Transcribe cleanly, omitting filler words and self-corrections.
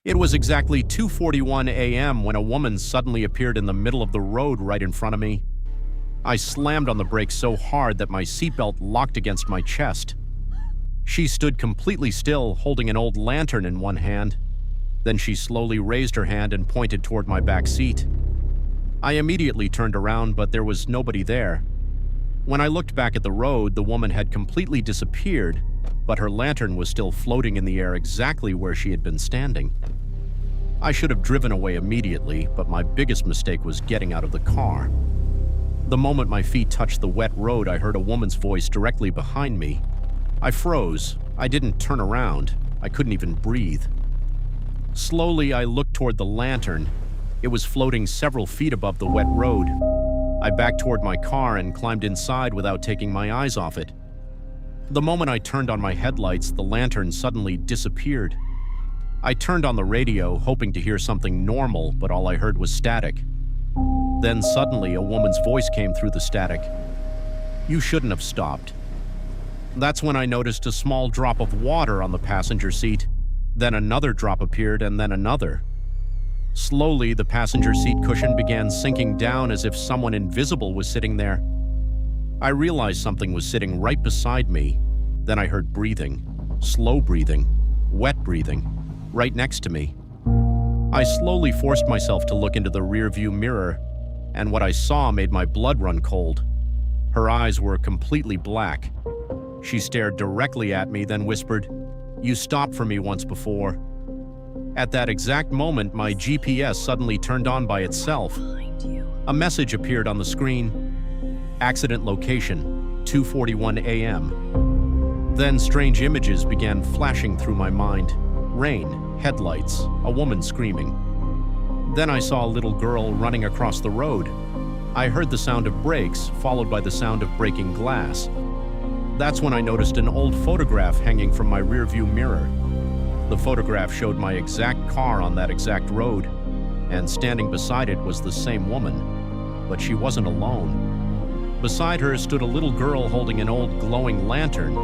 It was exactly 2:41 a.m. when a woman suddenly appeared in the middle of the road right in front of me. I slammed on the brakes so hard that my seatbelt locked against my chest. She stood completely still, holding an old lantern in one hand. Then she slowly raised her hand and pointed toward my back seat. I immediately turned around, but there was nobody there. When I looked back at the road, the woman had completely disappeared, but her lantern was still floating in the air exactly where she had been standing. I should have driven away immediately, but my biggest mistake was getting out of the car. The moment my feet touched the wet road, I heard a woman's voice directly behind me. I froze. I didn't turn around. I couldn't even breathe. Slowly, I looked toward the lantern. It was floating several feet above the wet road. I backed toward my car and climbed inside without taking my eyes off it. The moment I turned on my headlights, the lantern suddenly disappeared. I turned on the radio, hoping to hear something normal, but all I heard was static. Then suddenly, a woman's voice came through the static. "You shouldn't have stopped." That's when I noticed a small drop of water on the passenger seat. Then another drop appeared, and then another. Slowly, the passenger seat cushion began sinking down as if someone invisible was sitting there. I realized something was sitting right beside me. Then I heard breathing, slow breathing, wet breathing, right next to me. I slowly forced myself to look into the rearview mirror, and what I saw made my blood run cold. Her eyes were completely black. She stared directly at me, then whispered, "You stopped for me once before." At that exact moment, my GPS suddenly turned on by itself. A message appeared on the screen. Accident location, 2:41 a.m. Then strange images began flashing through my mind. Rain, headlights, a woman screaming. Then I saw a little girl running across the road. I heard the sound of brakes, followed by the sound of breaking glass. That's when I noticed an old photograph hanging from my rearview mirror. The photograph showed my exact car on that exact road, and standing beside it was the same woman, but she wasn't alone. Beside her stood a little girl holding an old glowing lantern.